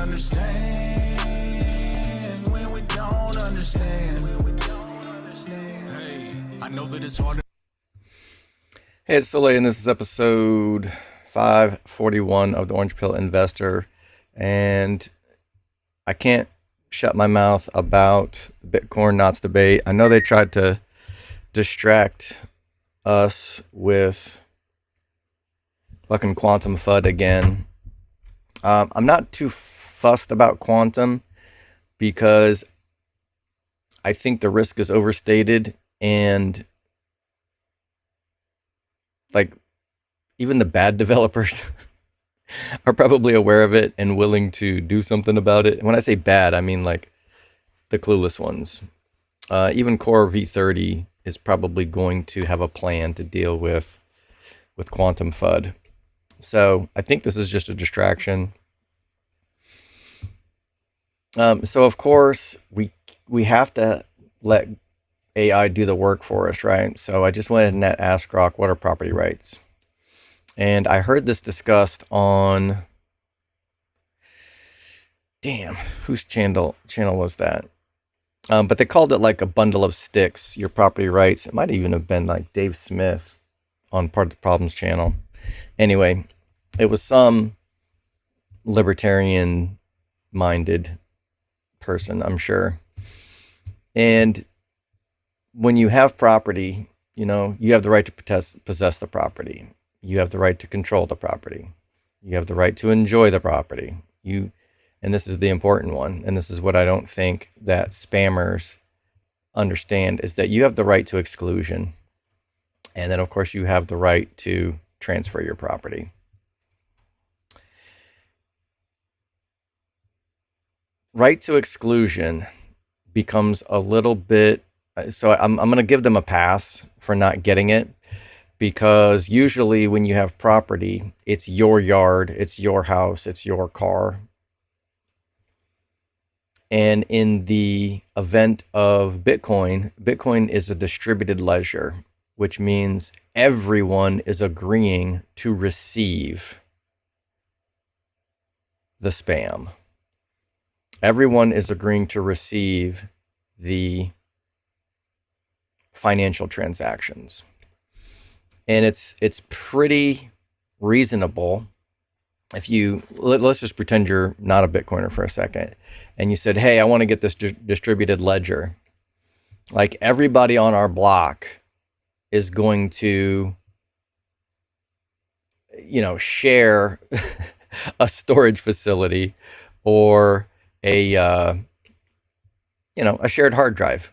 understand when we don't understand. Hey, I know that it's hard. Hey, it's Soleil, and this is episode 541 of the Orange Pill Investor. And I can't shut my mouth about the Bitcoin Knots debate. I know they tried to distract us with fucking quantum FUD again. I'm not too fussed about quantum because I think the risk is overstated, and like even the bad developers are probably aware of it and willing to do something about it. And when I say bad, I mean like the clueless ones. Even Core V30 is probably going to have a plan to deal with quantum FUD. So I think this is just a distraction. So of course we have to let AI do the work for us, right? So I just went and asked Grok, what are property rights? And I heard this discussed on, damn, whose channel was that? But they called it like a bundle of sticks, your property rights. It might even have been like Dave Smith on Part of the Problems channel. Anyway, it was some libertarian-minded person, I'm sure. And when you have property, you know, you have the right to possess the property. You have the right to control the property. You have the right to enjoy the property. And this is the important one, and this is what I don't think that spammers understand, is that you have the right to exclusion. And then, of course, you have the right to transfer your property. Right to exclusion becomes a little bit... So I'm going to give them a pass for not getting it, because usually when you have property, it's your yard, it's your house, it's your car. And in the event of Bitcoin, Bitcoin is a distributed ledger, which means everyone is agreeing to receive the spam. Everyone is agreeing to receive the financial transactions. And it's pretty reasonable. If let's just pretend you're not a Bitcoiner for a second, and you said, hey, I want to get this distributed ledger. Like, everybody on our block is going to, share a storage facility or a shared hard drive.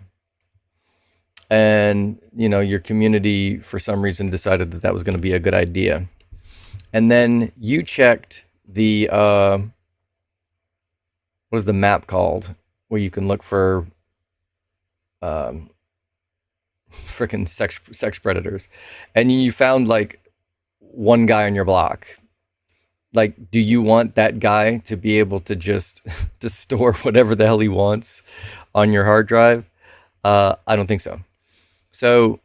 And, your community, for some reason, decided that was going to be a good idea. And then you checked the, what is the map called? Where you can look for freaking sex predators. And you found like one guy on your block. Like, do you want that guy to be able to just to store whatever the hell he wants on your hard drive? I don't think so. So,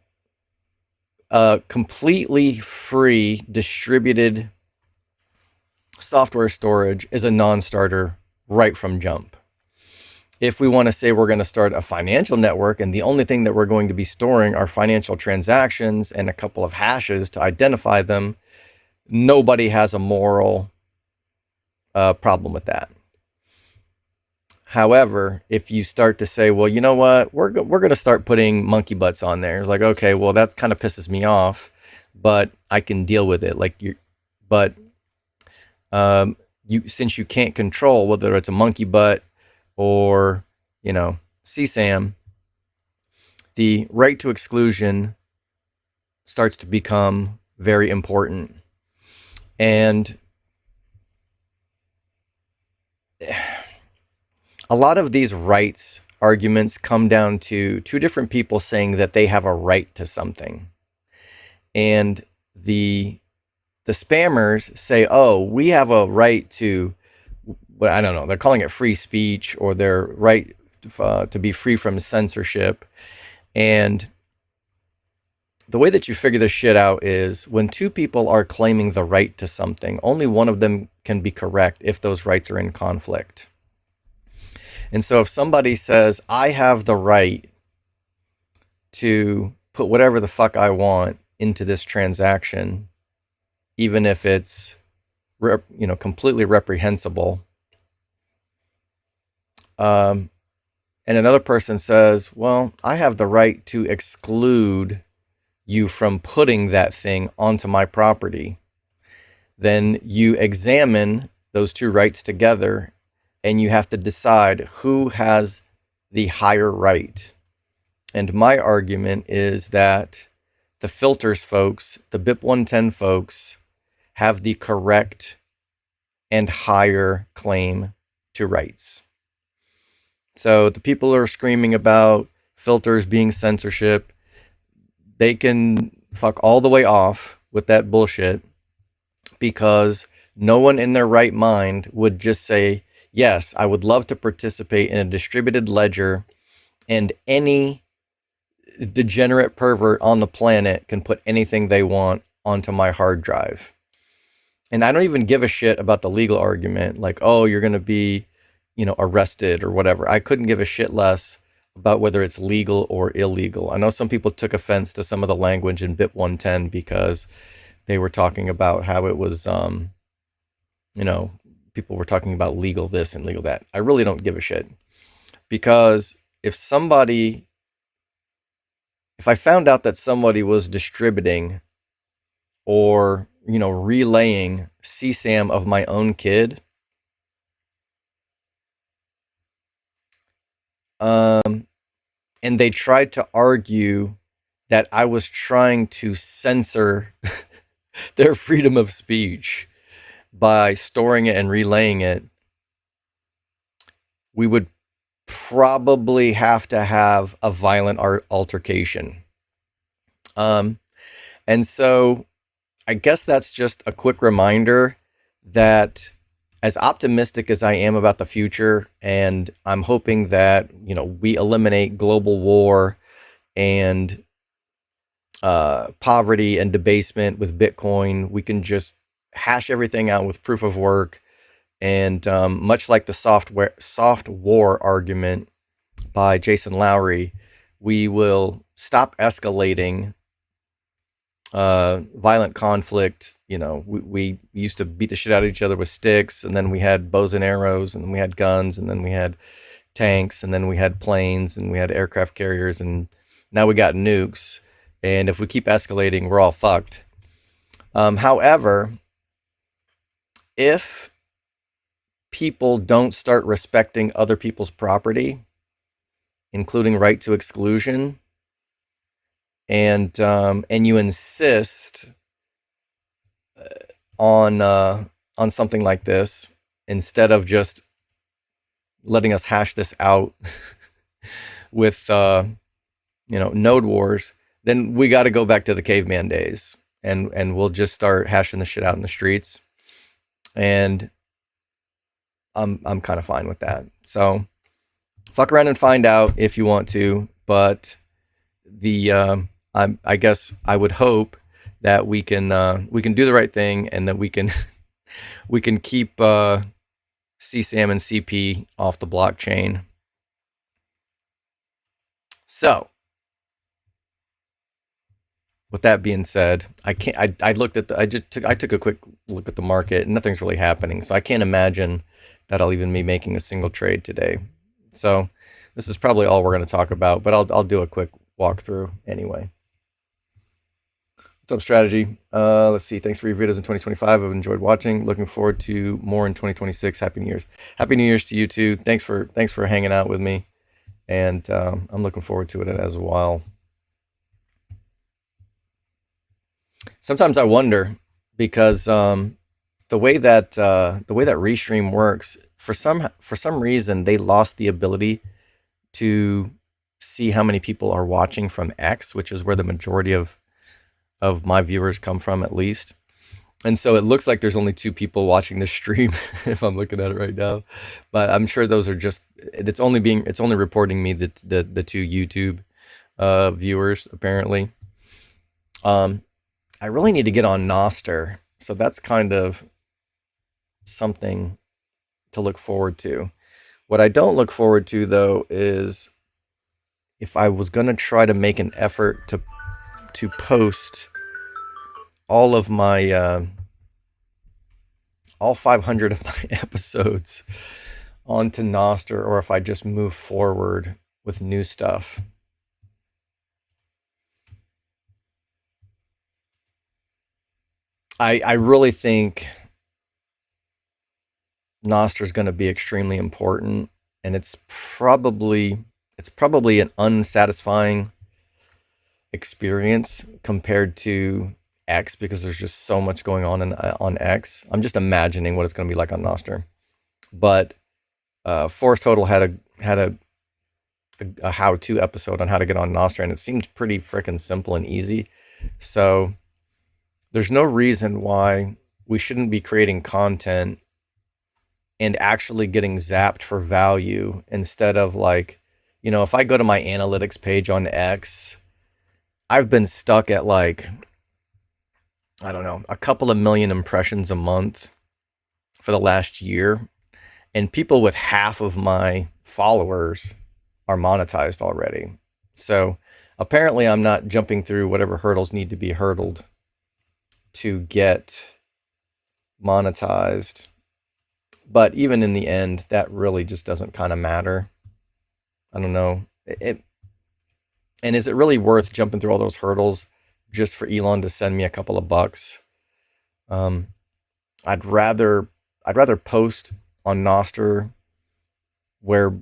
completely free distributed software storage is a non-starter right from jump. If we want to say we're going to start a financial network and the only thing that we're going to be storing are financial transactions and a couple of hashes to identify them, nobody has a moral problem with that. However, if you start to say, well, you know what, we're going to start putting monkey butts on there. It's like, okay, well, that kind of pisses me off, but I can deal with it. Like, since you can't control whether it's a monkey butt or, CSAM, the right to exclusion starts to become very important. And a lot of these rights arguments come down to two different people saying that they have a right to something. And the spammers say, oh, we have a right to, well, I don't know, they're calling it free speech, or their right to be free from censorship. And the way that you figure this shit out is when two people are claiming the right to something, only one of them can be correct if those rights are in conflict. And so if somebody says, I have the right to put whatever the fuck I want into this transaction, even if it's completely reprehensible, and another person says, well, I have the right to exclude you from putting that thing onto my property, then you examine those two rights together and you have to decide who has the higher right. And my argument is that the filters folks, the BIP 110 folks, have the correct and higher claim to rights. So the people who are screaming about filters being censorship, they can fuck all the way off with that bullshit, because no one in their right mind would just say, yes, I would love to participate in a distributed ledger and any degenerate pervert on the planet can put anything they want onto my hard drive. And I don't even give a shit about the legal argument, like, oh, you're going to be, arrested or whatever. I couldn't give a shit less about whether it's legal or illegal. I know some people took offense to some of the language in BIP 110 because they were talking about how it was, people were talking about legal this and legal that. I really don't give a shit, because if I found out that somebody was distributing or, relaying CSAM of my own kid, and they tried to argue that I was trying to censor their freedom of speech by storing it and relaying it, we would probably have to have a violent altercation. And so I guess that's just a quick reminder that as optimistic as I am about the future, and I'm hoping that, we eliminate global war and poverty and debasement with Bitcoin, we can just hash everything out with proof of work. And much like the soft war argument by Jason Lowery, we will stop escalating violent conflict. We used to beat the shit out of each other with sticks, and then we had bows and arrows, and then we had guns, and then we had tanks, and then we had planes, and we had aircraft carriers, and now we got nukes. And if we keep escalating, we're all fucked. However, if people don't start respecting other people's property, including right to exclusion, and you insist on something like this, instead of just letting us hash this out with node wars, then we got to go back to the caveman days, and we'll just start hashing the shit out in the streets. And I'm kind of fine with that. So fuck around and find out if you want to, but I guess I would hope that we can do the right thing, and that we can keep CSAM and CP off the blockchain. So with that being said, I took a quick look at the market, and nothing's really happening. So I can't imagine that I'll even be making a single trade today. So this is probably all we're going to talk about, but I'll do a quick walkthrough anyway. What's up, strategy? Let's see. Thanks for your videos in 2025. I've enjoyed watching. Looking forward to more in 2026. Happy New Year's. Happy New Year's to you too. Thanks for hanging out with me, and I'm looking forward to it as well. Sometimes I wonder, because the way that Restream works, for some reason they lost the ability to see how many people are watching from X, which is where the majority of my viewers come from, at least. And so it looks like there's only 2 people watching this stream if I'm looking at it right now. But I'm sure those are just, it's only reporting me the 2 YouTube viewers, apparently. I really need to get on Noster, so that's kind of something to look forward to. What I don't look forward to though is if I was going to try to make an effort to post all of my all 500 of my episodes onto Noster, or if I just move forward with new stuff. I really think Noster is going to be extremely important, and it's probably an unsatisfying experience compared to X, because there's just so much going on X. I'm just imagining what it's going to be like on Noster. But Forrest Hodel had a how-to episode on how to get on Noster, and it seemed pretty freaking simple and easy. So there's no reason why we shouldn't be creating content and actually getting zapped for value, instead of like, if I go to my analytics page on X, I've been stuck at like, I don't know, a couple of million impressions a month for the last year. And people with half of my followers are monetized already. So apparently I'm not jumping through whatever hurdles need to be hurdled to get monetized. But even in the end, that really just doesn't kind of matter. I don't know. And is it really worth jumping through all those hurdles just for Elon to send me a couple of bucks? I'd rather post on Noster, where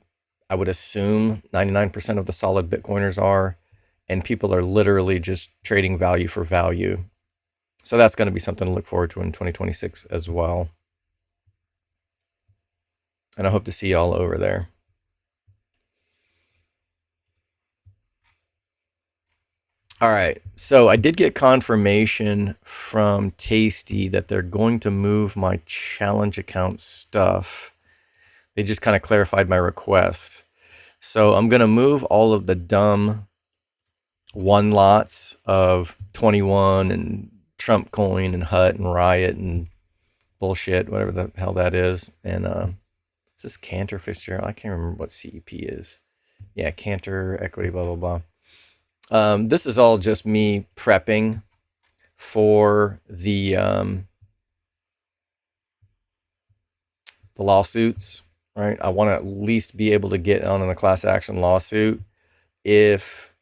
I would assume 99% of the solid Bitcoiners are, and people are literally just trading value for value. So that's going to be something to look forward to in 2026 as well. And I hope to see y'all over there. All right, so I did get confirmation from Tasty that they're going to move my challenge account stuff. They just kind of clarified my request. So I'm going to move all of the dumb one lots of 21 and Trump Coin and Hut and Riot and bullshit, whatever the hell that is. And is this Cantor Fitzgerald? I can't remember what CEP is. Yeah, Cantor, equity, blah, blah, blah. This is all just me prepping for the lawsuits, right? I want to at least be able to get on a class action lawsuit if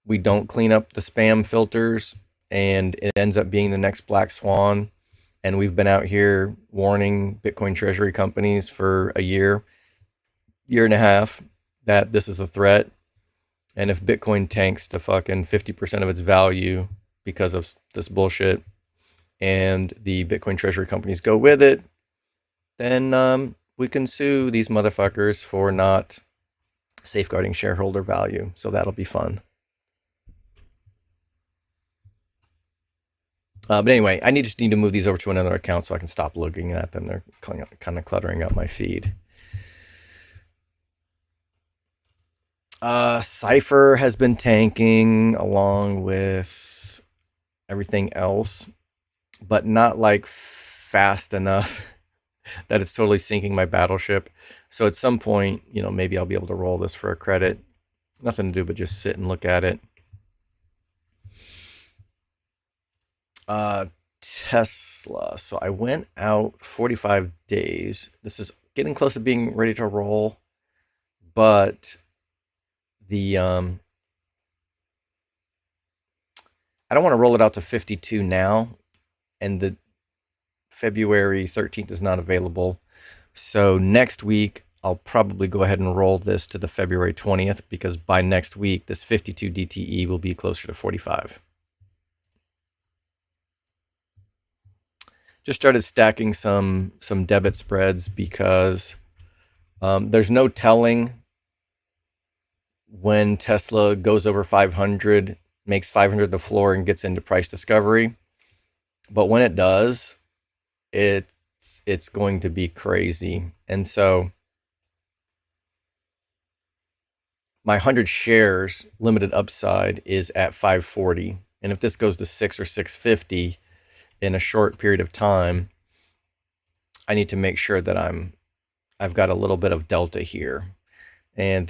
we don't clean up the spam filters and it ends up being the next black swan. And we've been out here warning Bitcoin treasury companies for a year and a half that this is a threat. And if Bitcoin tanks to fucking 50% of its value because of this bullshit, and the Bitcoin treasury companies go with it, then we can sue these motherfuckers for not safeguarding shareholder value. So that'll be fun. But anyway, I just need to move these over to another account so I can stop looking at them. They're kind of cluttering up my feed. Cypher has been tanking along with everything else, but not like fast enough that it's totally sinking my battleship. So at some point, maybe I'll be able to roll this for a credit. Nothing to do but just sit and look at it. Tesla. So I went out 45 days. This is getting close to being ready to roll, but the I don't want to roll it out to 52 now, and the February 13th is not available. So next week I'll probably go ahead and roll this to the February 20th, because by next week this 52 DTE will be closer to 45. Just started stacking some debit spreads because there's no telling when Tesla goes over 500, makes 500 the floor and gets into price discovery. But when it does, it's going to be crazy. And so my 100 shares limited upside is at 540. And if this goes to 6 or 650 in a short period of time, I need to make sure that I've got a little bit of delta here. And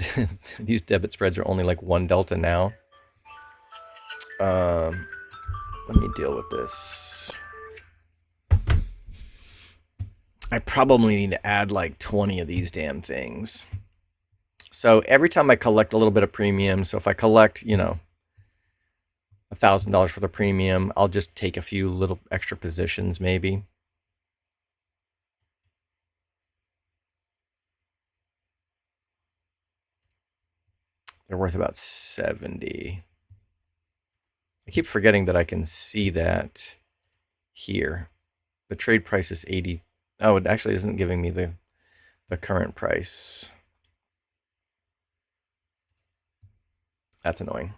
these debit spreads are only like 1 delta now. Let me deal with this. I probably need to add like 20 of these damn things. So every time I collect a little bit of premium, so if I collect, $1,000 for the premium, I'll just take a few little extra positions maybe. They're worth about 70. I keep forgetting that I can see that here. The trade price is 80. Oh, it actually isn't giving me the current price. That's annoying.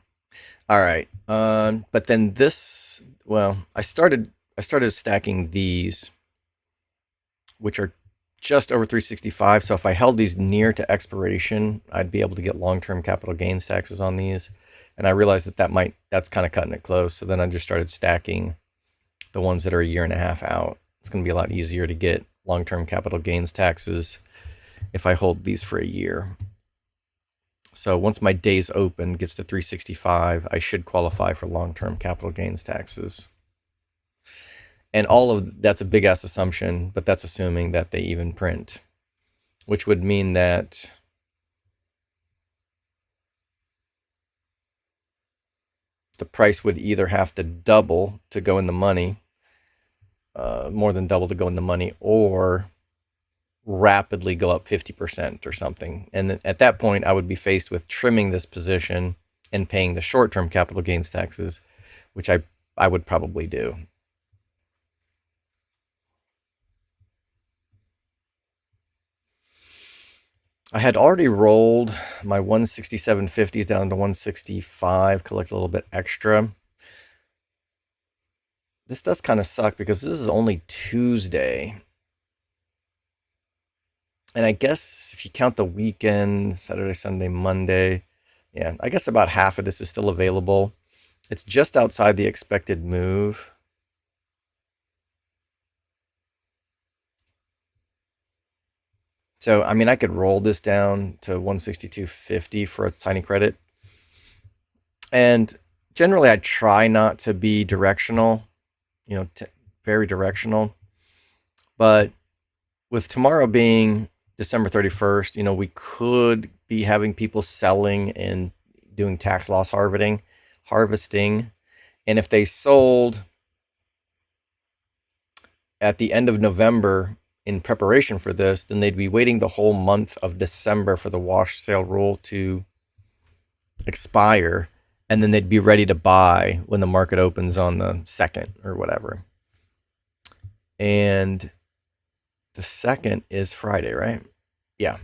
All right. But then this, well, I started stacking these, which are just over 365. So if I held these near to expiration, I'd be able to get long-term capital gains taxes on these. And I realized that's kind of cutting it close. So then I just started stacking the ones that are a year and a half out. It's going to be a lot easier to get long-term capital gains taxes if I hold these for a year. So once my days open gets to 365, I should qualify for long-term capital gains taxes. And all of that's a big ass assumption, but that's assuming that they even print, which would mean that the price would either have to double to go in the money, more than double to go in the money, or rapidly go up 50% or something. And at that point, I would be faced with trimming this position and paying the short-term capital gains taxes, which I would probably do. I had already rolled my 167.50s down to 165, collect a little bit extra. This does kind of suck because this is only Tuesday. And I guess if you count the weekend, Saturday, Sunday, Monday, yeah, I guess about half of this is still available. It's just outside the expected move. So, I mean, I could roll this down to 162.50 for a tiny credit. And generally, I try not to be directional, very directional. But with tomorrow being December 31st, we could be having people selling and doing tax loss harvesting. And if they sold at the end of November in preparation for this, then they'd be waiting the whole month of December for the wash sale rule to expire. And then they'd be ready to buy when the market opens on the 2nd or whatever. And the 2nd is Friday, right? Yeah.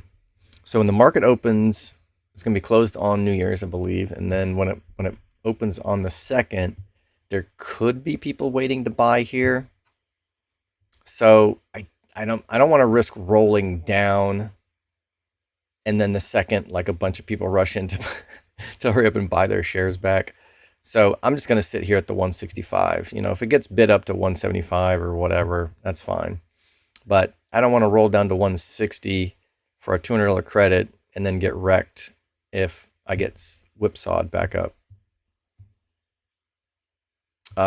So when the market opens, it's going to be closed on New Year's, I believe. And then when it opens on the 2nd, there could be people waiting to buy here. So I don't want to risk rolling down and then the 2nd, like a bunch of people rush in to hurry up and buy their shares back. So I'm just going to sit here at the 165. If it gets bid up to 175 or whatever, that's fine. But I don't want to roll down to 160 for a $200 credit and then get wrecked if I get whipsawed back up.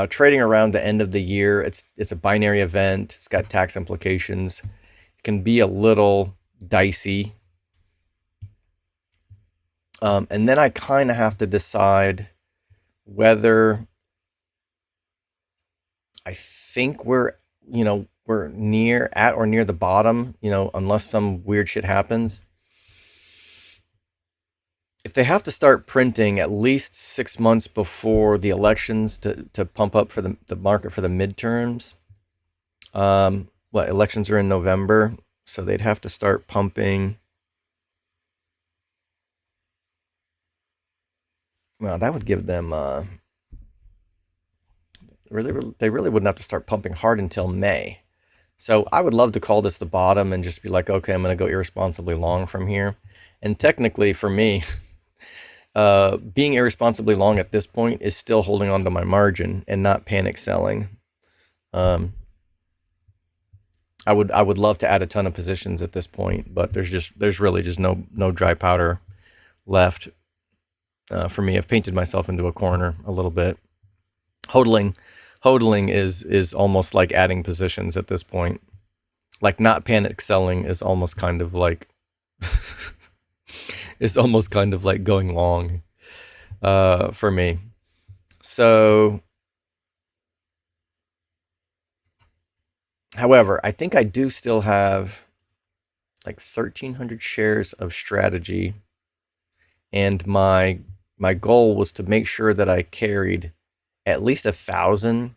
Trading around the end of the year, it's a binary event. It's got tax implications. It can be a little dicey. And then I kind of have to decide whether I think we're at or near the bottom, unless some weird shit happens. If they have to start printing at least 6 months before the elections to pump up for the market for the midterms, elections are in November, so they'd have to start pumping. Well, that would give them they really wouldn't have to start pumping hard until May. So I would love to call this the bottom and just be like, okay, I'm going to go irresponsibly long from here. And technically for me, being irresponsibly long at this point is still holding on to my margin and not panic selling. I would love to add a ton of positions at this point, but there's really just no dry powder left for me. I've painted myself into a corner a little bit. Hodling is almost like adding positions at this point. Like not panic selling is almost kind of like it's almost kind of like going long for me. So, however, I think I do still have like 1,300 shares of strategy, and my goal was to make sure that I carried at least 1,000,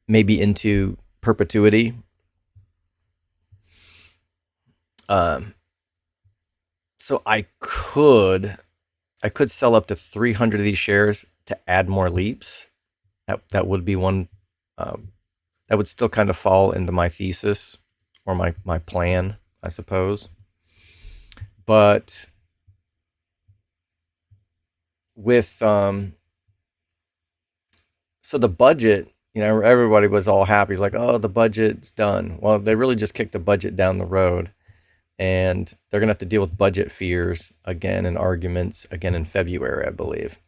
maybe into perpetuity. So I could sell up to 300 of these shares to add more leaps. That would be one. That would still kind of fall into my thesis or my plan, I suppose. But with so the budget, everybody was all happy, like, oh, the budget's done. Well, they really just kicked the budget down the road, and they're gonna have to deal with budget fears again and arguments again in February, I believe.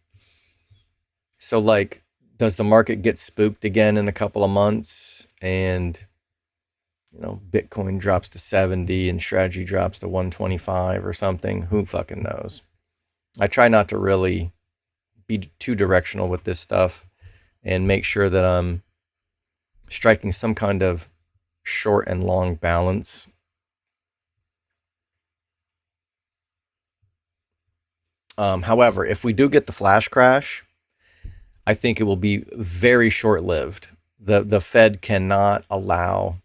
So, like, does the market get spooked again in a couple of months, and Bitcoin drops to 70 and strategy drops to 125 or something? Who fucking knows? I try not to really be too directional with this stuff and make sure that I'm striking some kind of short and long balance. However, if we do get the flash crash, I think it will be very short-lived. The Fed cannot allow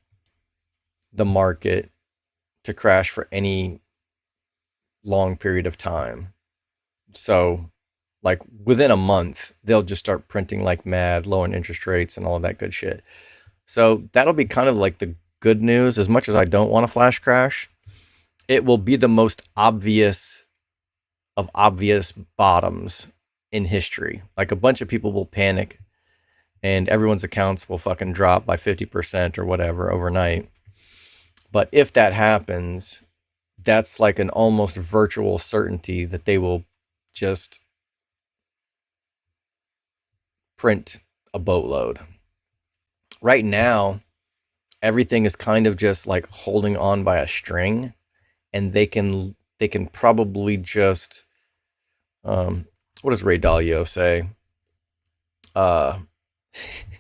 the market to crash for any long period of time. So, like, within a month, they'll just start printing like mad, lowering interest rates and all of that good shit. So that'll be kind of like the good news. As much as I don't want a flash crash, it will be the most obvious of obvious bottoms in history. Like, a bunch of people will panic and everyone's accounts will fucking drop by 50% or whatever overnight. But if that happens, that's like an almost virtual certainty that they will just print a boatload. Right now, everything is kind of just like holding on by a string, and they can probably just what does Ray Dalio say?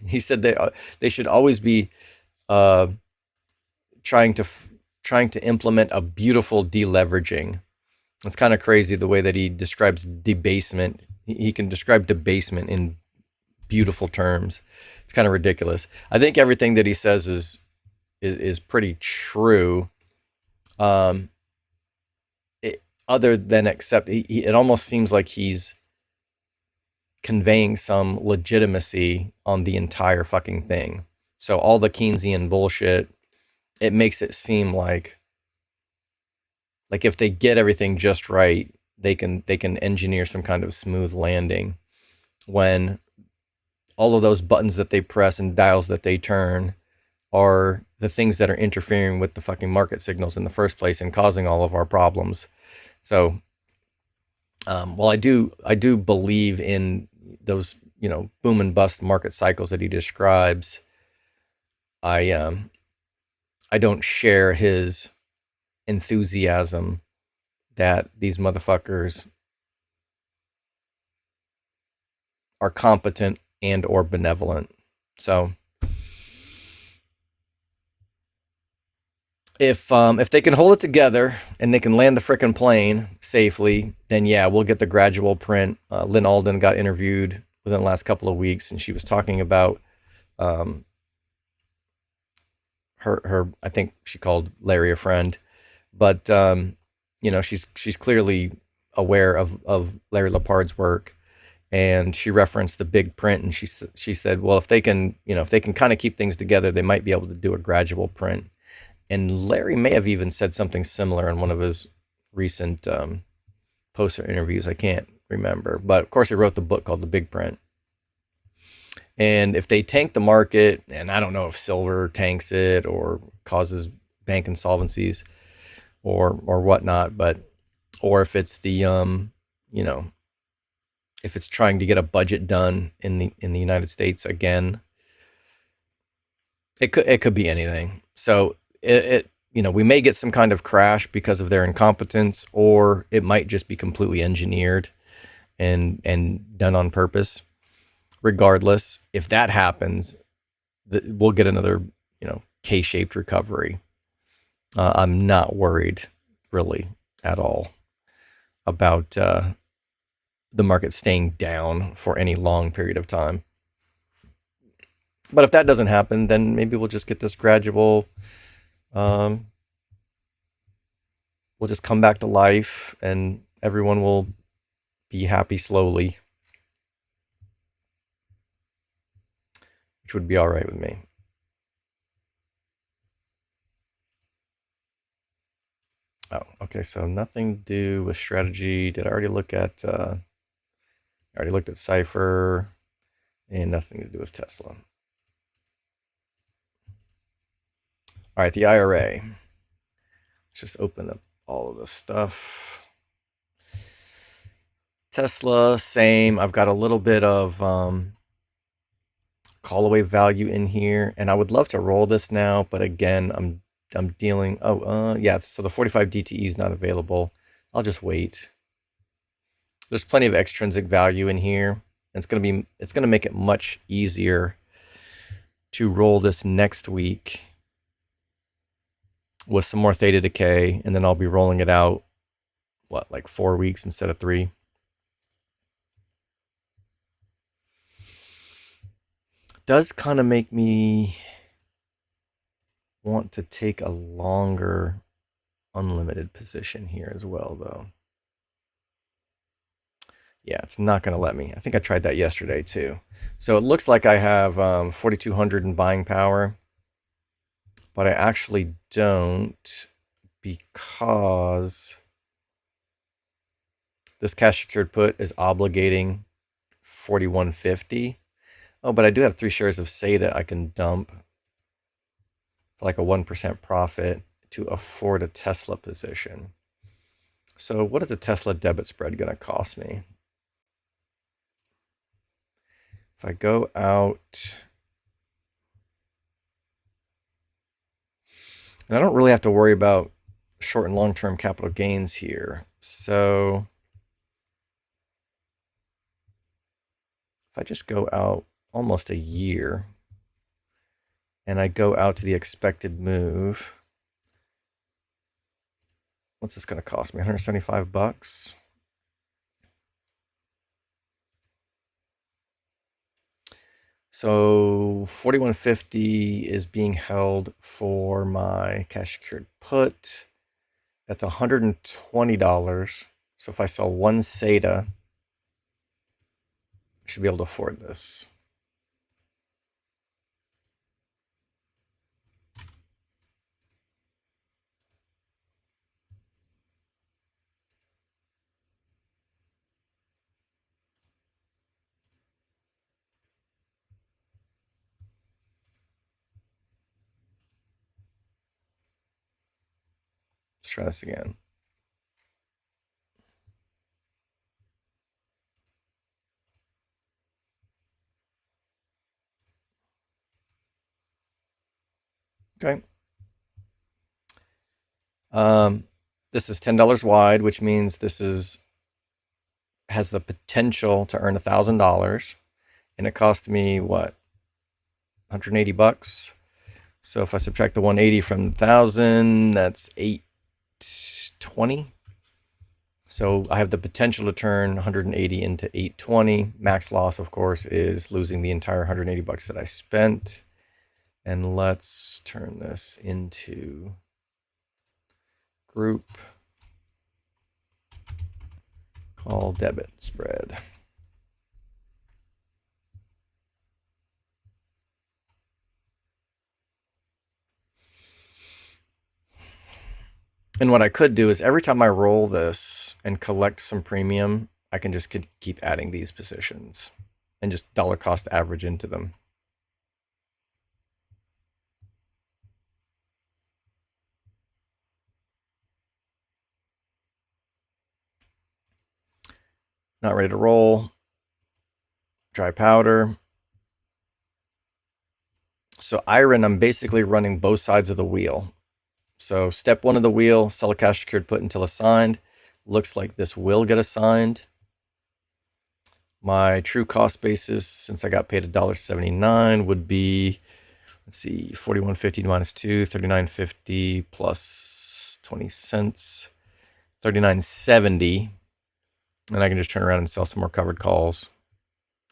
He said they should always be trying to implement a beautiful deleveraging. It's kind of crazy the way that he describes debasement. He can describe debasement in beautiful terms. It's kind of ridiculous. I think everything that he says is pretty true. Other than except it almost seems like he's conveying some legitimacy on the entire fucking thing. So all the Keynesian bullshit, it makes it seem like if they get everything just right, they can engineer some kind of smooth landing, when all of those buttons that they press and dials that they turn are the things that are interfering with the fucking market signals in the first place and causing all of our problems. So, while I do believe in those, boom and bust market cycles that he describes, I don't share his enthusiasm that these motherfuckers are competent and or benevolent. So if they can hold it together and they can land the frickin' plane safely, then yeah, we'll get the gradual print. Lynn Alden got interviewed within the last couple of weeks, and she was talking about her I think she called Larry a friend, but she's clearly aware of Larry Lepard's work, and she referenced the big print, and she said, well, if they can kind of keep things together, they might be able to do a gradual print. And Larry may have even said something similar in one of his recent poster interviews. I can't remember. But of course, he wrote the book called The Big Print. And if they tank the market, and I don't know if silver tanks it or causes bank insolvencies or whatnot, but or if it's the you know, if it's trying to get a budget done in the United States again, it could be anything. So it you know, we may get some kind of crash because of their incompetence, or it might just be completely engineered and done on purpose. Regardless, if that happens, we'll get another, you know, K-shaped recovery. I'm not worried really at all about the market staying down for any long period of time. But if that doesn't happen, then maybe we'll just get this gradual, we'll just come back to life and everyone will be happy slowly, which would be all right with me. Oh, okay. So nothing to do with strategy. Did I already look at? I already looked at Cypher, and nothing to do with Tesla. All right, the IRA. Let's just open up all of this stuff. Tesla, same. I've got a little bit of call away value in here, and I would love to roll this now, but again, I'm dealing. Yeah. So the 45 DTE is not available. I'll just wait. There's plenty of extrinsic value in here. It's gonna make it much easier to roll this next week with some more theta decay, and then I'll be rolling it out, what, like 4 weeks instead of 3. Does kind of make me want to take a longer unlimited position here as well, though. Yeah, it's not going to let me. I think I tried that yesterday too. So it looks like I have 4,200 in buying power, but I actually don't, because this cash secured put is obligating 4,150. Oh, but I do have 3 shares of SATA I can dump for like a 1% profit to afford a Tesla position. So what is a Tesla debit spread going to cost me? If I go out, and I don't really have to worry about short and long-term capital gains here. So if I just go out almost a year and I go out to the expected move, what's this going to cost me? 175 bucks. So 4150 is being held for my cash secured put. That's $120. So if I sell 1 SATA, I should be able to afford this. Let's try this again. Okay. This is $10 wide, which means this has the potential to earn $1,000, and it cost me what, 180 bucks. So if I subtract the 180 from 1,000, that's 820. So I have the potential to turn 180 into 820. Max loss, of course, is losing the entire 180 bucks that I spent. And let's turn this into group call debit spread. And what I could do is every time I roll this, and collect some premium, I can just keep adding these positions and just dollar cost average into them. Not ready to roll. Dry powder. So IREN, I'm basically running both sides of the wheel. So step one of the wheel, sell a cash secured put until assigned. Looks like this will get assigned. My true cost basis, since I got paid $1.79, would be, let's see, 41.50 minus 2, 39.50 plus 20 cents, 39.70. And I can just turn around and sell some more covered calls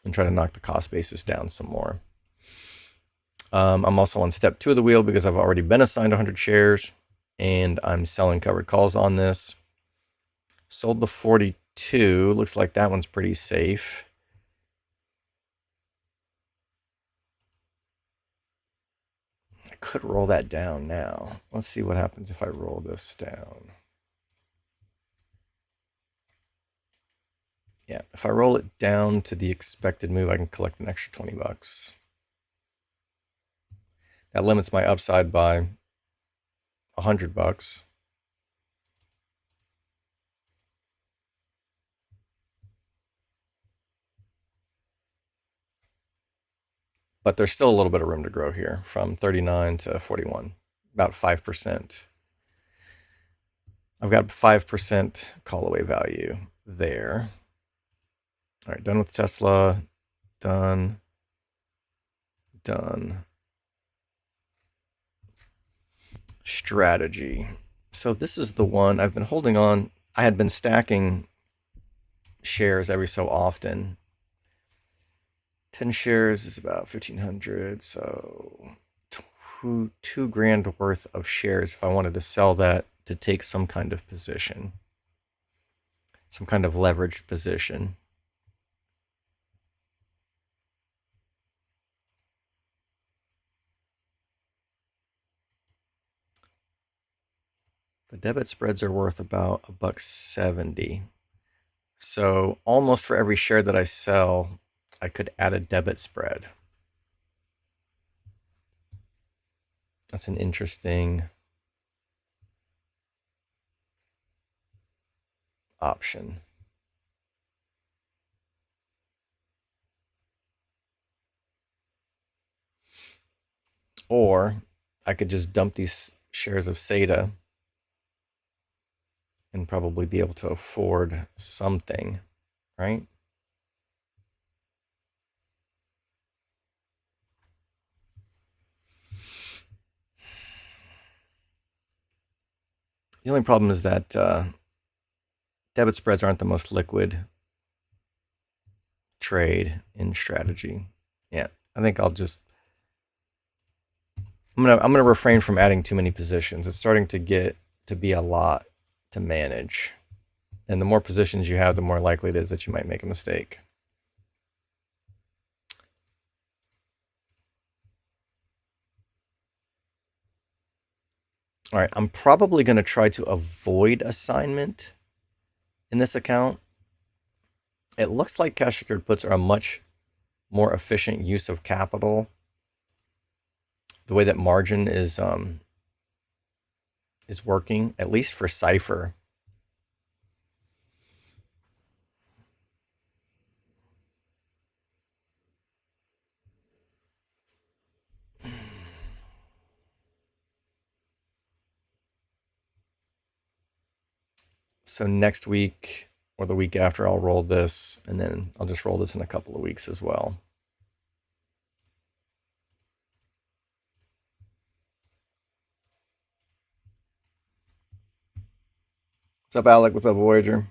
and try to knock the cost basis down some more. I'm also on step 2 of the wheel because I've already been assigned 100 shares and I'm selling covered calls on this. Sold the 42. Looks like that one's pretty safe. I could roll that down now. Let's see what happens if I roll this down. Yeah, if I roll it down to the expected move, I can collect an extra 20 bucks. That limits my upside by 100 bucks. But there's still a little bit of room to grow here from 39 to 41, about 5%. I've got 5% call away value there. All right, done with Tesla. Done. Strategy. So this is the one I've been holding on. I had been stacking shares every so often. 10 shares is about 1,500, so two grand worth of shares if I wanted to sell that to take some kind of position, some kind of leveraged position. The debit spreads are worth about $1.70. So almost for every share that I sell, I could add a debit spread. That's an interesting option. Or I could just dump these shares of SATA and probably be able to afford something, right? The only problem is that debit spreads aren't the most liquid trade in strategy. Yeah, I think I'm gonna refrain from adding too many positions. It's starting to get to be a lot to manage. And the more positions you have, the more likely it is that you might make a mistake. All right, I'm probably going to try to avoid assignment in this account. It looks like cash secured puts are a much more efficient use of capital. The way that margin is working, at least for Cypher. So next week or the week after, I'll roll this, and then I'll just roll this in a couple of weeks as well. What's up, Alec? What's up, Voyager?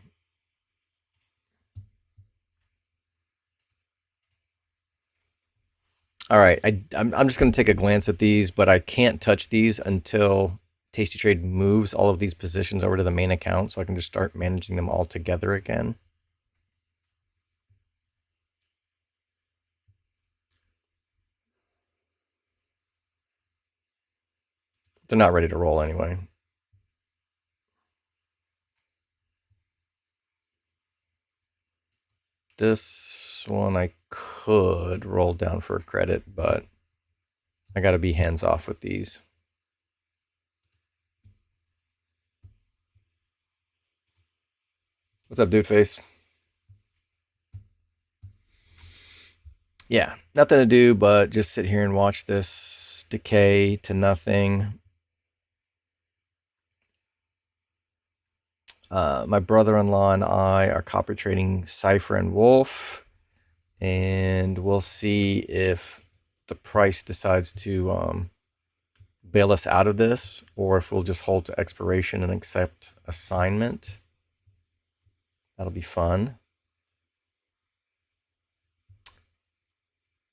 All right, I'm just going to take a glance at these, but I can't touch these until tastytrade moves all of these positions over to the main account, so I can just start managing them all together again. They're not ready to roll anyway. This one I could roll down for a credit, but I got to be hands off with these. What's up, dude face? Yeah, nothing to do but just sit here and watch this decay to nothing. My brother-in-law and I are copy trading Cypher and Wolf, and we'll see if the price decides to bail us out of this, or if we'll just hold to expiration and accept assignment. That'll be fun.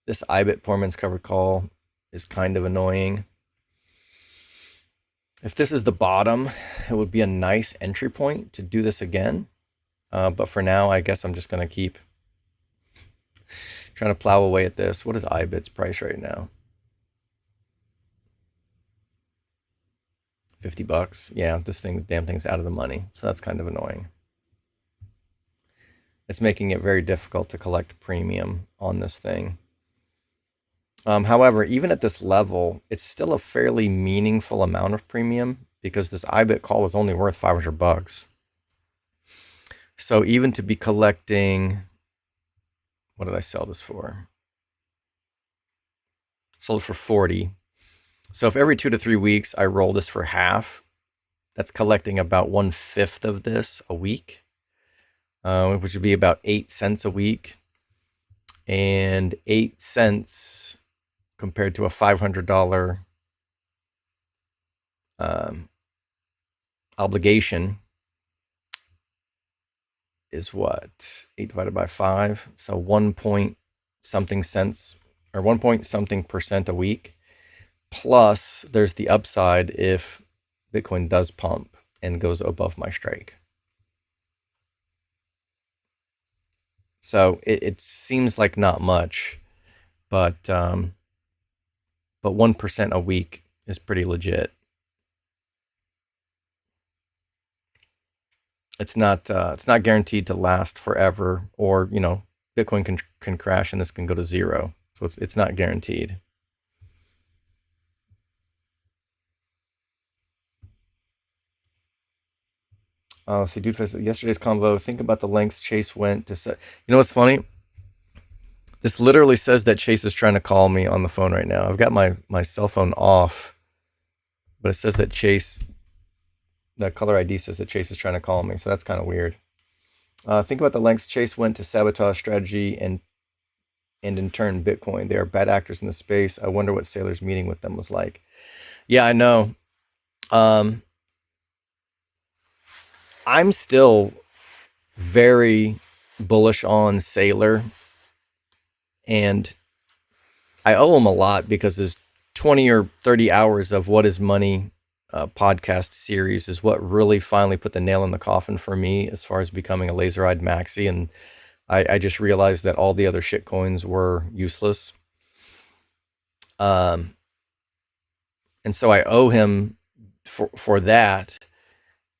This IBIT Poorman's covered call is kind of annoying. If this is the bottom, it would be a nice entry point to do this again. But for now, I guess I'm just going to keep trying to plow away at this. What is IBIT's price right now? $50. Yeah, this damn thing's out of the money. So that's kind of annoying. It's making it very difficult to collect premium on this thing. However, even at this level, it's still a fairly meaningful amount of premium because this IBIT call was only worth $500. So even to be collecting, what did I sell this for? Sold it for 40. So if every 2 to 3 weeks I roll this for half, that's collecting about 1/5 of this a week, which would be about 8 cents a week. And 8 cents compared to a $500 obligation is what? 8 divided by 5. So 1 point something cents or 1 point something percent a week. Plus there's the upside if Bitcoin does pump and goes above my strike. So it seems like not much, but 1% a week is pretty legit. It's not guaranteed to last forever, or Bitcoin can crash and this can go to zero. So it's not guaranteed. Let's see, dude, yesterday's convo. Think about the lengths Chase went to set. You know what's funny? This literally says that Chase is trying to call me on the phone right now. I've got my cell phone off, but it says that that caller ID says that Chase is trying to call me. So that's kind of weird. Think about the lengths Chase went to sabotage strategy and in turn Bitcoin. They are bad actors in the space. I wonder what Saylor's meeting with them was like. Yeah, I know. I'm still very bullish on Saylor, and I owe him a lot because his 20 or 30 hours of What is Money podcast series is what really finally put the nail in the coffin for me as far as becoming a laser-eyed maxi, and I just realized that all the other shit coins were useless. And so I owe him for that.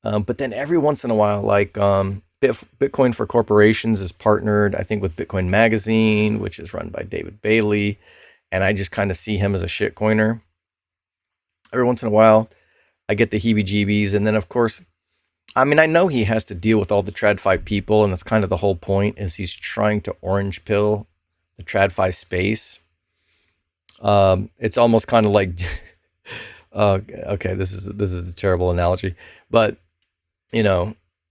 But then every once in a while, like Bitcoin for Corporations is partnered, I think, with Bitcoin Magazine, which is run by David Bailey. And I just kind of see him as a shitcoiner. Every once in a while, I get the heebie-jeebies. And then, of course, I mean, I know he has to deal with all the TradFi people. And that's kind of the whole point, is he's trying to orange pill the TradFi space. It's almost kind of like, okay, this is a terrible analogy. But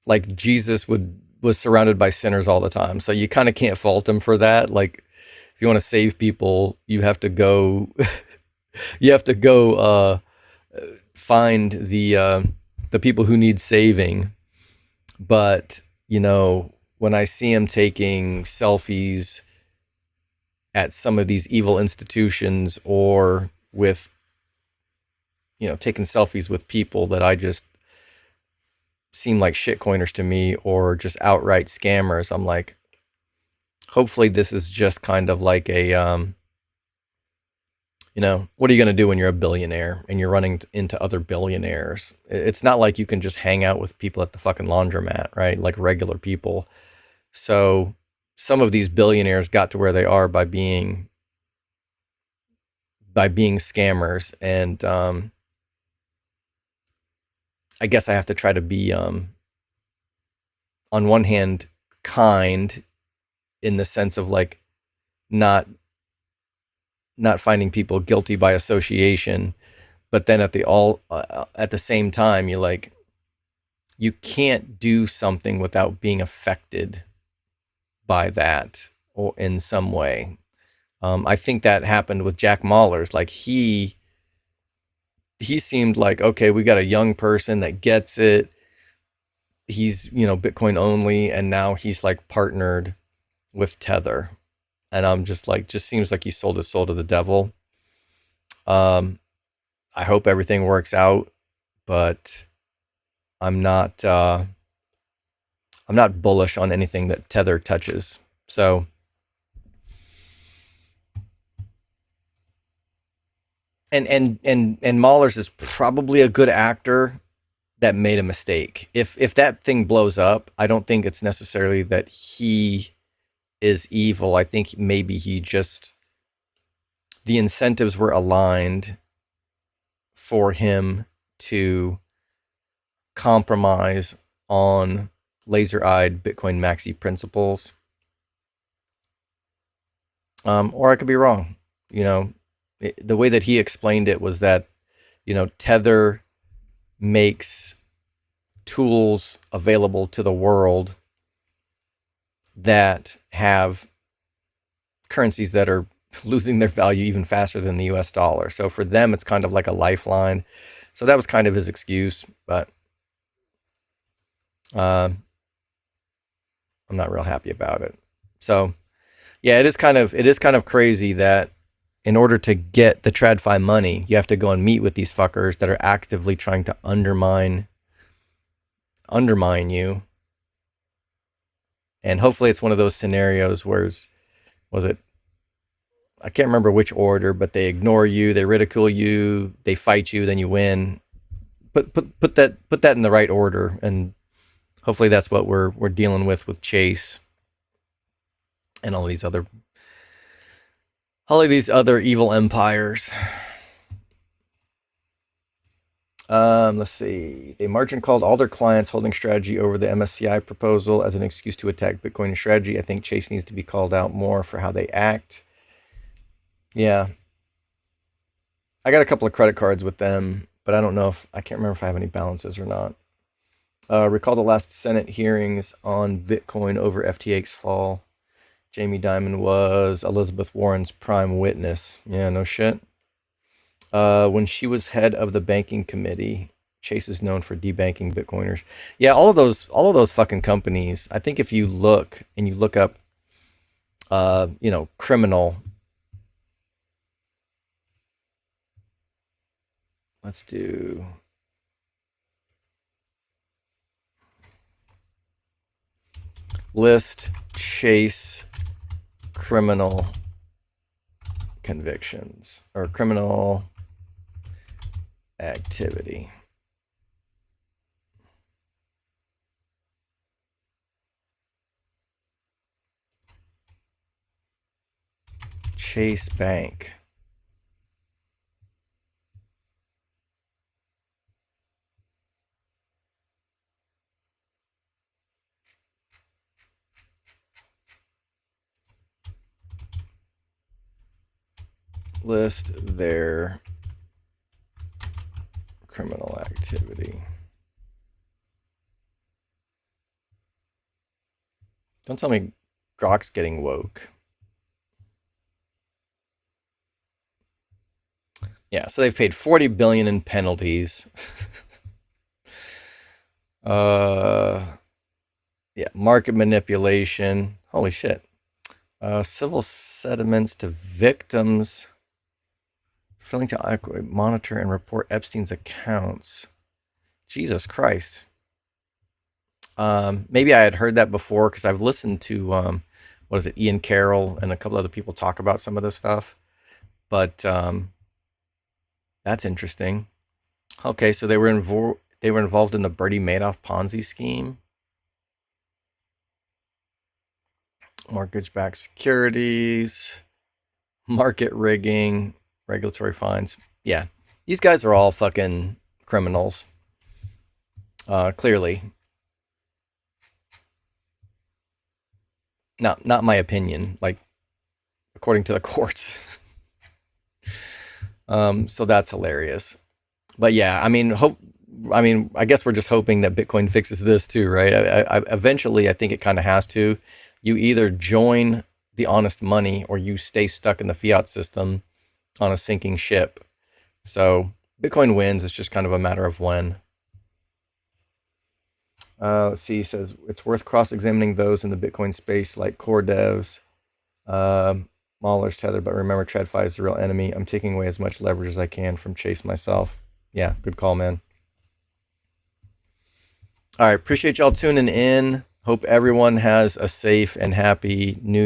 like Jesus was surrounded by sinners all the time. So you kind of can't fault him for that. Like, if you want to save people, you have to go, find the people who need saving. But, when I see him taking selfies at some of these evil institutions, or with, taking selfies with people that I just seem like shitcoiners to me, or just outright scammers, I'm like, hopefully this is just kind of like a, what are you going to do when you're a billionaire and you're running into other billionaires? It's not like you can just hang out with people at the fucking laundromat, right? Like regular people. So some of these billionaires got to where they are by being scammers, and I guess I have to try to be on one hand kind, in the sense of like not finding people guilty by association, but then at the same time, you can't do something without being affected by that or in some way. I think that happened with Jack Mallers. Like he seemed like, okay, we got a young person that gets it. He's, Bitcoin only, and now he's like partnered with Tether. And I'm just like, just seems like he sold his soul to the devil. I hope everything works out, but I'm not bullish on anything that Tether touches. So, and Mallers is probably a good actor that made a mistake. If that thing blows up, I don't think it's necessarily that he is evil. I think maybe the incentives were aligned for him to compromise on laser-eyed Bitcoin maxi principles. Or I could be wrong. The way that he explained it was that, Tether makes tools available to the world that have currencies that are losing their value even faster than the US dollar. So for them, it's kind of like a lifeline. So that was kind of his excuse, but I'm not real happy about it. So yeah, it is kind of crazy that in order to get the TradFi money, you have to go and meet with these fuckers that are actively trying to undermine you. And hopefully it's one of those scenarios where I can't remember which order, but they ignore you, they ridicule you, they fight you, then you win. Put that in the right order, and hopefully that's what we're dealing with Chase and all these other evil empires. Let's see. They margin called all their clients holding strategy over the MSCI proposal as an excuse to attack Bitcoin and strategy. I think Chase needs to be called out more for how they act. Yeah. I got a couple of credit cards with them, but I can't remember if I have any balances or not. Recall the last Senate hearings on Bitcoin over FTX fall. Jamie Dimon was Elizabeth Warren's prime witness. Yeah, no shit. When she was head of the banking committee, Chase is known for debanking Bitcoiners. Yeah, all of those fucking companies. I think if you look up, criminal. Let's do. List Chase criminal convictions or criminal activity. Chase Bank. List their criminal activity. Don't tell me Grok's getting woke. Yeah, so they've paid $40 billion in penalties. Yeah, market manipulation. Holy shit. Civil settlements to victims. Failing to monitor and report Epstein's accounts. Jesus Christ. Maybe I had heard that before because I've listened to, Ian Carroll and a couple other people talk about some of this stuff. But that's interesting. Okay, so they were involved in the Bernie Madoff Ponzi scheme. mortgage-backed securities, market rigging, regulatory fines. Yeah, these guys are all fucking criminals. Clearly. Not my opinion, like according to the courts. So that's hilarious. But yeah, I mean, I guess we're just hoping that Bitcoin fixes this too, right? Eventually, I think it kind of has to. You either join the honest money or you stay stuck in the fiat system on a sinking ship. So Bitcoin wins. It's just kind of a matter of when. Let's see. He says it's worth cross-examining those in the Bitcoin space like core devs, Mahler's Tether, but remember TradFi is the real enemy. I'm taking away as much leverage as I can from Chase myself. Yeah, good call, man. All right, appreciate y'all tuning in. Hope everyone has a safe and happy New Year.